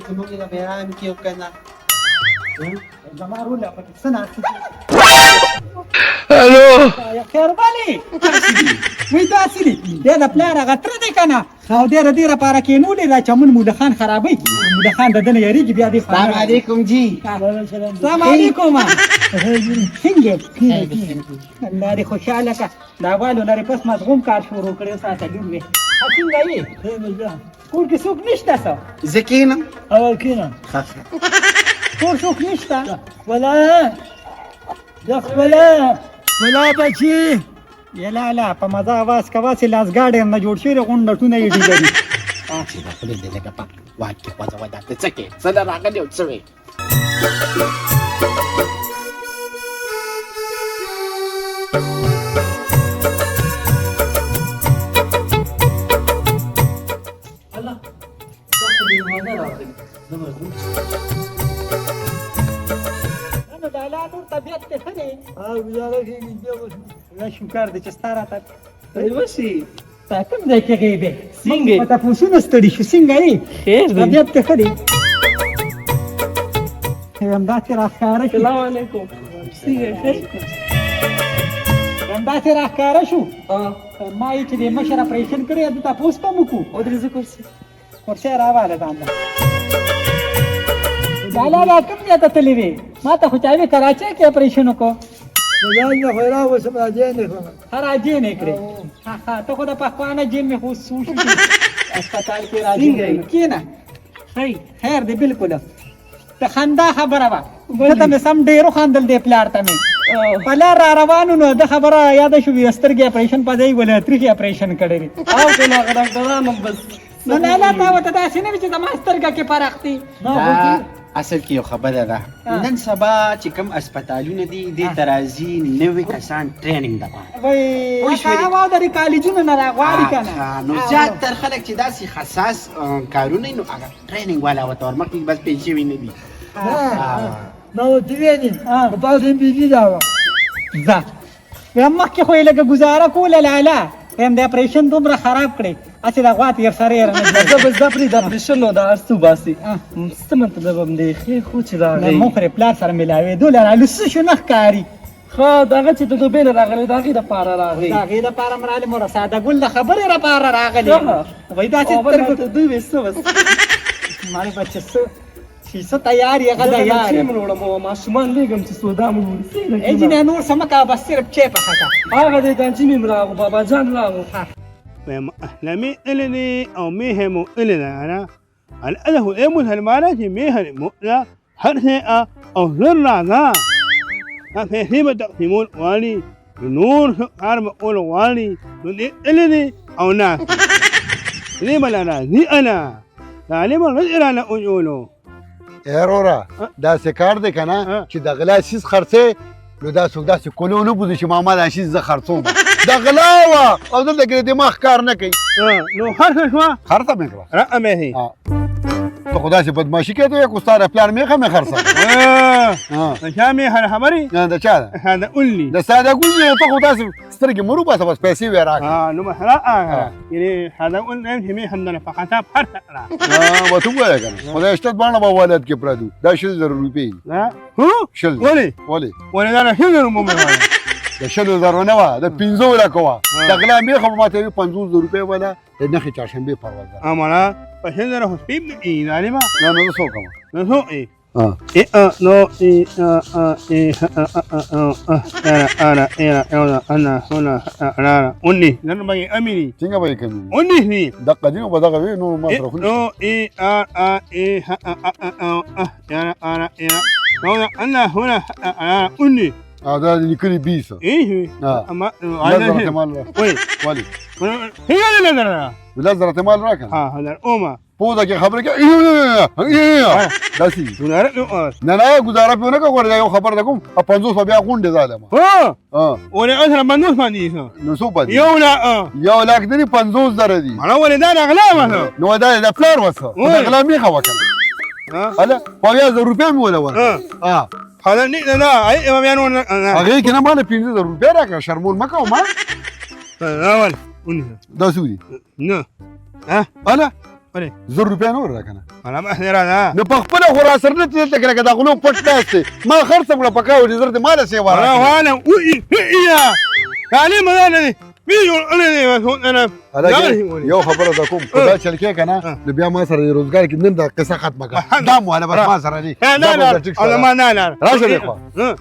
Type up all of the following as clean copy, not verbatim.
تنوي إلى بيان كيف كان زمان ولا سنة الو يا خير بالي وي تاسلی دې د پلار هغه تره دی که نه او دې د دې لپاره کېنولې ده چې مون مولخان خرابوي مولخان د ده نه یېرېږي بیا دې السلام عليكم جي السلام علیکم څنګه الله دې خوشحاله که دا والو لرې پس مضغوم کار شروع کړی ساته ډېر وې څنګه یې کور کې څوک نشته څه زكينا اول کېنه خف کور څوک نشته ولا ولا بچي یلا لا په مزه اواز کوه چې لاسګاډی هم نه جوړ شوي غونډټونه یې ډیګري چې دا خپل دې لګه پا واکه پځه ودا ته څکه سره راغلی او څه وي الله تاخذ هذا راغلی دا لا نور طبیعت ته ښه دی او ګزاره کېږي شکر دی چې ستا راته وشي تا کوم ځای کې غیبې څنګه؟ په تپوسونه ستړي شو څنګه یې خیر دی طبیعت ته ښه دی همداسې راښکاره شو السلام علیکم څنګه خیر همداسې راښکاره شو ما یې چې د مشر اپریشن کړی د تپوس به مو کوو ودرېږه کرسي کرسۍ راواله ځان ته لالا دا کوم ځای ته تللی وې ما ته خو چا وې کراچۍ کې اپریشن وکړو راجې نه کړې ته خو د پخوانه جیم مې خو سوشو اسپتال کې راجې کېنه خیر دی بالکل د خندا خبره وه ده ته مې سم ډېرو خندل دی پلار ته مې په لار را روانو نو د خبره یاده شوې سترګې اپریشن په ځای ولې تریخې اپریشن کړی دی او که نه هغه ډاکټران هم بس نو نه لا تا ورته داسې نه وي چې زما سترګه کې فرق دی اصل کې یو خبره ده نن سبا چې کوم اسپیټالونه دي دې ترازی نوې کسان ټریننګ ده وای هغه واو د کالجونو نه راغواړي که نه نو زیاتر خلک چې داسې حساس کارونه نو هغه ټریننګ والا ورته ورمخکې بس پیسې وي نه دي ما ورته ویلې په پاس ام پي جي دا وه ځه وایم مخکې خو یې لږه ګزاره کوله لالا وایم د اپریشن دومره خراب کړې هسې د غوا تېر سره یې رانه زه به زده پرې د اپریشن نو د هر څه وباسي څه مطلب هم دی ښې خو چې راغی مونږ خو پلار سره ملاوېدو لرالو څه شو نه ښکاري ښه دغه چې د دوبۍ نه راغلی د هغې دپاره راغی د هغې دپاره م رالې مور ساده ګل د خبرې دپاره راغلی وایي داسې سترګو ته دوی وې څه وس مړې بچه څه چې څه تیار یې هغه تیار یم وړم او ماشومان لېږم چې سودا مو ای جینه نور څه مه کوه بس صرف چای پخه کړه هغه دی ګانجي مې راغو بابا جان راغو لمي إلني أو ميهم إلنا أنا الأله الأمل هالمعنى ميها مؤلا هرسة أو ذرة ذا في حيبة تقسيمون والي نور سكار مقول والي إلني أو ناس لما لا ذي أنا لما رجل أنا أقوله ایرورا دا سکار دی کنه چې د غلا شیز خرڅه نو دا څوک داسې کولو نه بوزي چې ماما دا شیز زه خرڅوم دا غلا وه او دلته کې دماغ کار نه کوي نو هرسة شو خرڅه مې کړه رقم هي ته خو داسې بدماشي کوې ته یک استاد پلار میخه مې خرڅه شامي هالحمري نه د چا ده هذا قول لي د ساده ګل دی ته خو داسې سترګې مه روباسه بس پیسې وې راکړه نو محرقة يعني هذا قول أمشي مي حمدنا فحساب حركة به ته ووایه که نه خدای شته باندې به والد کې پردو دا 10000 روپۍ لا هو شل ولي ولې أنا شنو المهم د 10000 نه وه د 15 لکه وه د غلا میخه به ماته وي 50000 روپۍ وله د نښې چهارشنبې پرواز ده أمانا فشل له سبيب إيه نعلمه نه نو زه څه وکړم نسوق إيه نو إيه أنا هنا أنا أني لأنه بقي أميني څنګه به یې کوي أني هني دقه دي نو به دغه وي نور ما سره خو نو إيه إيه أنا هنا أني دا لیکلي بیسه إيه أما لزرة مال وين ولي هي اللي نزلنا لزرة مال راكن هذا الأمة پودا کې خبره کې داسي نه نه گزاره په نه کوي یو خبر ده کوم 500 بیا غونډه ظالم ولا اثر منوس باندې نو سو باندې یو لاک دي 50000 دي انا ولدا اغلا ما نو دا د پلار وسه اغلا میخه وکړه هلا 5000 روپیا مې ولا ور هذا لا اي ما بيانو هغه کې نه مال 15000 روپیا راکړه شرمول مکه ما اول دا سودي نه هلا ولې 100 روپۍ نور راکنه انا ما احنا رانا نو په خپل خو را سره نه تلته کړه دا غلو پټ ناشته ما خرڅ کړه پکاو دي زرد مال سي انا وره وانا يا يعني ما انا دي بيجوا انا یو خبره دا کوم خدا چل کې کنه نو بیا ما سره روزګار کې نن دا قصه ختمه کړه دا مو بس ما سره دي لا انا ما لا راشه دی خو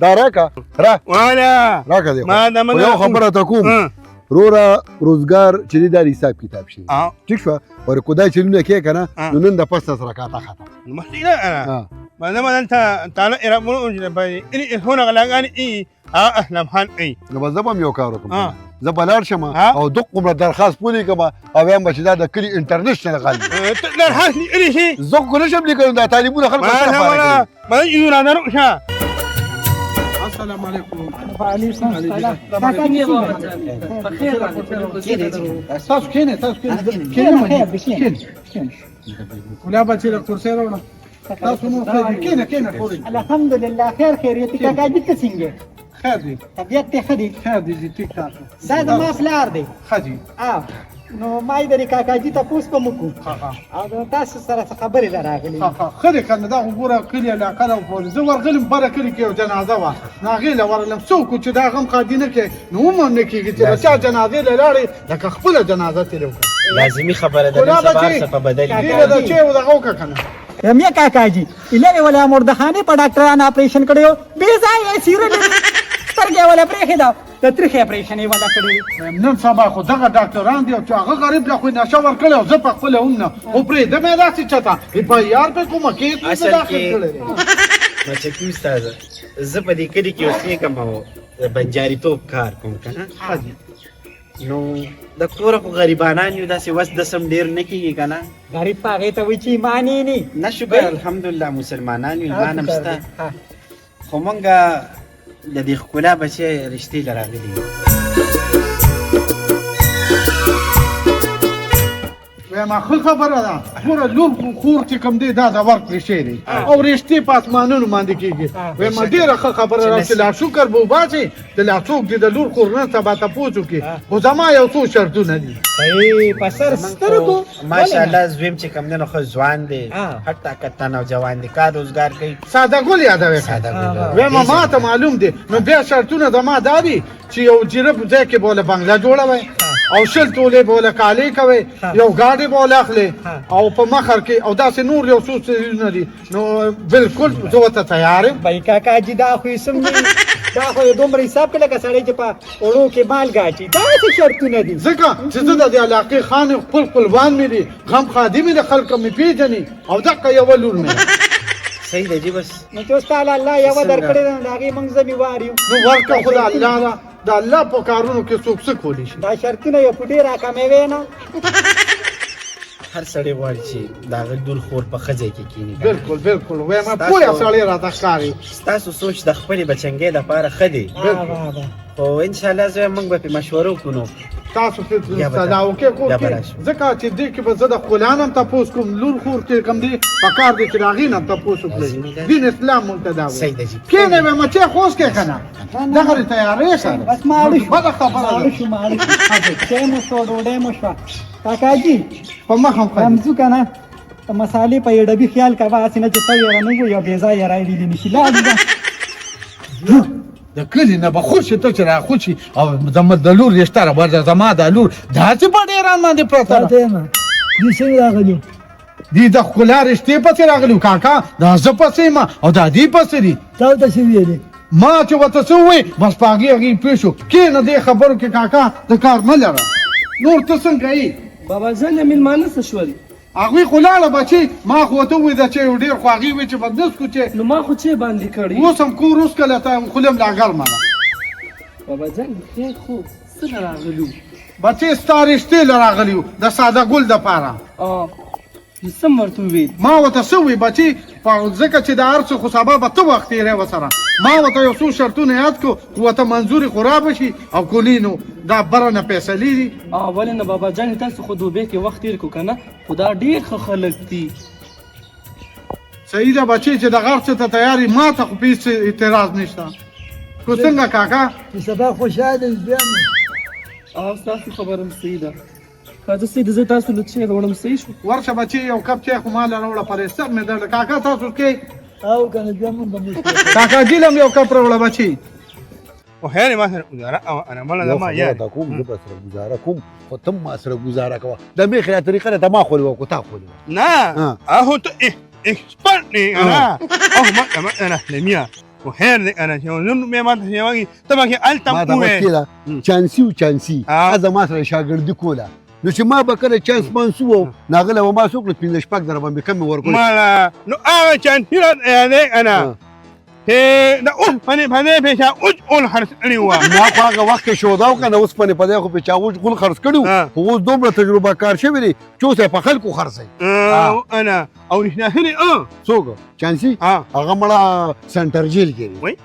دا راکا را ولا راکا دی ما دا یو خبره ته کوم رورا روزګار چې دا حساب کتاب شي ٹھیک شو ور خدای چې نه کې کنه نو نن د پس سره کاته ختم مخلينا انا ما دام انت تعال يرمون جنبي هنا غلاغاني اي اهلا محل اي نو بس زبم یو کار وکم زه بلار شم او د قمره درخواست پولی کما او هم بچی دا د کلی انټرنیشنل غالي درخواست لي شيء زه کو نشم لیکم دا طالبونه خلک ما ما يجون انا رؤشا السلام علیکم وعلیکم السلام کاکا جی بخیر تاسو کینه ولا بچی له کورسې راوړه تاسو نو کینه الحمدلله خیریت کاکا جی ته څنګه خیر دی طبیعت ته ښه دی خیر دی ټیک ټاک دا زما پلار دی خدي نو ما یې درې کاکا جي تپوس کوم وکړو او تاسو سره څه خبرې راغلې خدي کنه دا وګوره کلی علاقه ده په زه ورغلم بره کلی کې یو جنازه وه ناغې له ورغلم څوک چې دا غم قادي نه کوي نو هم نه کېږي چې د چا جنازې له لاړې لکه خپله جنازه تېره وکړه لازمي خبره ده نن سبا هر څه په بدل دي ډېره ده چې دغه وکړه کنه رمیا کاکا جي ایلې ولا مردخانه په ډاکټرانو اپریشن کړو بې ځای سیره سترګې ولا پرېښې ده د تریخې اپریشن یې ولا کړی نن سبا خو دغه ډاکټران دي چې هغه غریب له خو نشه ورکړی او زه په خپله هم نه خو پرېږده مې داسې چېته په یار پې کومه کې اصل کې مچکي استاده زه په دې کلي کې اوسېږم او بنجاریتوب کار کوم که نه نو د کوره خو غریبانان یو داسې وس دسم ډېر نه کېږي که نه غریب په هغې ته وایي چې ایمان یې نه نه شکر الحمدلله مسلمانان یو ایمان هم شته خو مونږ د دې ښکلا بچی رشتې له راغلي یو وایم ښه خبره ده ګوره لور خور چې کوم دی دا د ورکړې شی دی او رشتې په اسمانونو باندې کېږي وایم ډېره ښه خبره ده چې لا شکر به وباسي چې لا څوک دې د لور خور نن سبا تپوس وکړي خو زما یو څو شرطونه دي په سر سترګو ماشاءالله زویم چې کوم دی نو ښه ځوان دی هر طاقت نوجوان دی کار روزګار کوي ساده ګل یادوې وایم ما ته معلوم دی نو بیا شرطونه زما دا دي چې یو جرب ځای کې بوله بنګله جوړوئ او شل تولې بوله کالي کوي یو ګاډي بوله اخلي او په مخر کې او داسې نور یو څو څیزونه دي نو بالکل زه ورته تیار یم بای کاکا جي دا خو یې سم دي دا خو یې دومره حساب کې لکه سړی چې په اوړو کې مال ګاټي داسې شرطونه دي ځکه چې زه د دې علاقې خان یم خپل خپلوان مې دي غم خادي مې د خلکو مې پېژني او دقه یوه لور مې صحیح دی جی بس نو چې اوس تعالی الله یوه درکړې ده د هغې موږ ذمېوار یو نو ورکه خو د الله ده د الله په کارونو کې څوک څه کولی شي دا شرطونه یو پټې راکموي نه هر سړی غواړي چې د هغه لور خور په ښه ځای کې کښېني بالکل بالکل وایم پوهه سړی راته ښکاري ستاسو سوچ د خپلې بچنګۍ دپاره ښه دی خو انشاءالله زه موږ به پرې مشوره وکړو نو تاسو پرې صدا وکړئ کور کې ځکه چې دې کې به زه د ښکلان هم تپوس کوم لور خور کې کوم دی په کار دی چې د هغې نه هم تپوس وکړئ دین اسلام مونږ ته دا وایي کښېنئ به مچۍ خوست کې که نه دغه تیارې سره بس ماړه شو بده خبره ده چای مو شو ډوډۍ مو شوه کاکا جي په مخ هم رمځو که نه د مسالې په یو ډبي خیال کوه هسې نه چې ته یې رانه وو یا بې ځایه راوړي نه شي لاړې د کلي نه به خوشي ته چې راخوشي او زما د لور رشته راوړه زما د لور داسې په ډېران باندې پرته ده دې څنګه راغلي دي د ښکلا رشتې پسې راغلي کاکا دا زه پسې یم او دا دې پسې دي تا ورته څه ویلې ما چې ورته څه ووایي بس په هغې پوه شو کښېنه دې خبرو کې کاکا د کار مه لره نور ته څنګه یې بابا جان مېلمانه څه شول هغوی خو لاړه بچي ما خو ورته ووایي دا چې یو ډېر خو هغې وایي چې به دس کړو چې نو ما خو چی باندې کړی اوس هم کور اوس کله ته خولم لا ګرمه ده بابا جان خیر خو څه راغلو بچې ستا رشتې له راغلي وو د ساده ګل دپاره نو څه ورته وویل ما ورته څه ووایي بچي ځکه چې د هر څه خو سبا به ته وخت تېری ورسره ما ورته یو څو شرطونه یاد کړو خو ورته منظورې خو رابشي او کلي نو دا بره نه فیصلې دي ولې نه بابا جان تاسو خو دوبۍ کې وخت تېر کړو که نه خو دا ډېر ښه خلک دي صحیح ده بچې چې د هر څه ته تیار یې ما ته خو هېڅ اعتراض نشته خو څنګه کاکا چې سبا خوشحاله بیا ستاسو خبره هم صحیح ده خاطر سید زه تاسو له چې غوړم صحیح شو ورشه بچي یو کپ چای خو مال راوړه پرې سر مې درد کاکا تاسو کې او کنه بیا مونږ به کاکا جیلم یو کپ راوړه بچي وهي ما سره گزاره او انا مالا ما یا يا دا کوم زه به سره گزاره کوم خو ته ما سره گزاره کوه د میخې طریقه ده ما خوري وکړو تا خوري نا اهو اكسبرتني انا ما انا لميا وهير انا شو نو ما تشوي طبعا التم ما دا مشکله چانسي او چانسي از ما سره شاګردي کوله نو چې ما به کله چانس منسوب ناغله و ما سوق له پنځه شپږ در باندې کم ورکړ ما نو چان هيرا انا هي دا اوه باندې په شا اول حرس اړیوا ما خو هغه وخت کې شو دا کنه اوس په پدې خو په چاوج غول خرڅ کړو خو اوس دومره تجربه کار شوی دی چې په خلکو خرڅي انا او نحن هني څوک چانسي هغه مړه سنټر جیل کې وای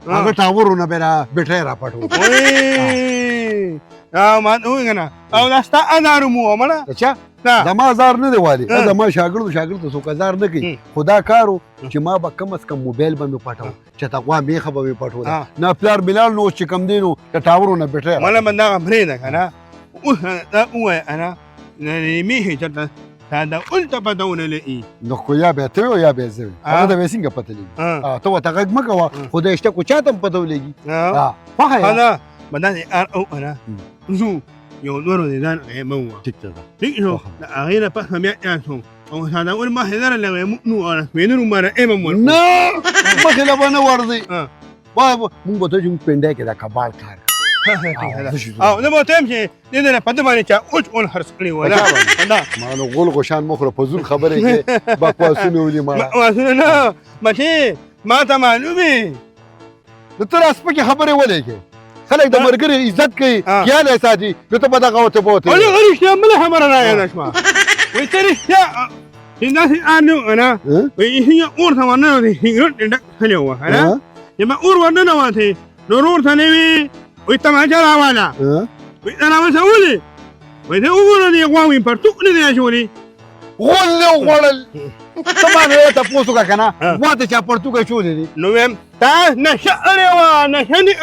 هغه ټاورونه به بیټری را پټو وای ما نو کنه او داستا انارو مو مړه اچھا زما زار نه دی والی زما شاګرد څوک زار نه کوي خدا کارو چې ما به کم از کم موبایل به مې پټاو چې تقوا میخه به مې پټو نه پلار بلال نو چې کم دینو د ټاورونه بیټری مله بندا بريده کنه او انا میه چرته دا قلت بدون لئي نو خو یا به ته یا به زه هغه د وسینګ پته لګي ته وته غږ مکوا خدای شته کو چاته پته لګي فخه انا بداني او انا زو یو نورو دي دان مو ټیک ته دغه اغینا په هم یاتو او هذا اول ما هذا له نو انا وینو مره امم نه مخه له باندې ورځي بابا مونږ به ته جون پنده کې دا کبال کار او نو ته چې دې نه پد باندې چا اول حرس کړی ولا ما نو غول غشان مخره فزول خبره کې بکواسونه ولي ما نه ماشي ما ته معلومه نو تر اس په خبره ولې کې خلک د مرګري عزت کوي یا له ساتي نو ته بدا غوته بوته ولا غريش يا ملها مره انا اسمع ويتري يا الناس انو انا وهي اور ثمانه هي خليوا انا يما اور ودنا واتي ضرور ثاني ويتما جرى وانا انا ما سوولي ويته اور دي غواوي پرتو نه دي شولي غول طبعا هي تاسو کا کنه واته چا پرتو کا شو دي نو يم تا نشأروا نشني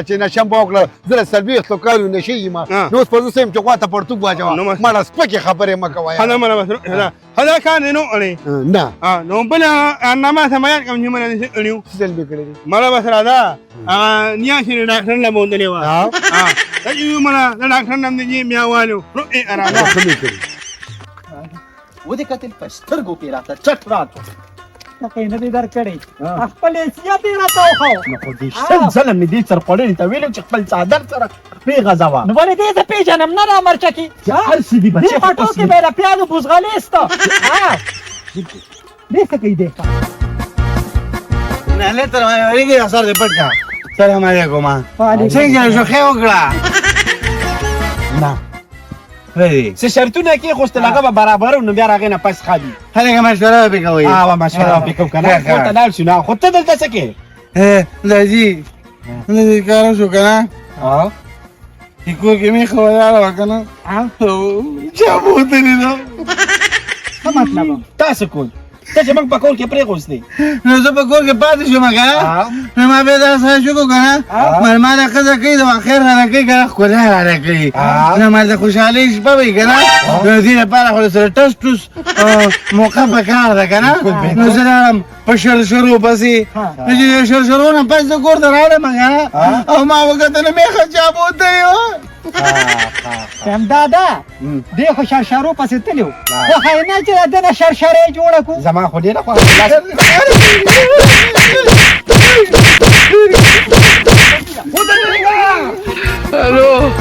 چې نشم بوکله زره سلبي خلکو نشي ما نو په سم چې واته پرتو واجو ما سپکه خبره ما کوي هذا ما هذا كان نو علي نه نو بلا انا ما سمعت كم يوم نيو سلبي کړی ما بس هذا نياشي ډاکټر له مونږ دی وا دا ملا ډاکټر نام دی میاوالو نو انا ودې کتل په سترګو کې راته چټ راته نه دې در کړی خپل حیثیت یې راته وخو نو خو دې شل ظلم دې سر پړې ته ویلو چې خپل صادر سره پی غزاوا نو ولې دې ته پیژنم نه را مرچکی هر څه دې بچي دې پټو کې به را پیاز بوزغلیسته دې څه کوي دې نه له تر ما ورګي اثر دې پټا السلام علیکم څنګه شو خو وکړه نه وای څه شرطونه کې خو ستلګه برابر نو بیا راغې نه پس خالي هغه مشوره به کوي مشوره وکړو کنه خو ته لاړ شو نه خو ته دلته څه کې لذي لذي کار شو کنه یکو کې می خو یاره وکنه چا بوته نه څه مطلب تاسو کول ته چې موږ په کور کې پرې غوښتي نو زه په کور کې پاتې شوم کنه نو ما به دا څه شو کنه مرمانه خزه کوي د خیر نه کوي کنه خو نه را کوي نو ما د خوشحالي شپه وي کنه نو دې لپاره خو سره ټس موقع په کار ده کنه نو زه په شروع پسې چې شروع نه پس د کور دراړم کنه او ما وګورم نه مې خچا بوته یو دادا دې خو شرشرو پسې تلو خو نه چې دنه شرشرې جوړه کو زما خو دې نه خو الو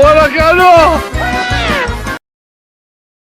ولا كانوا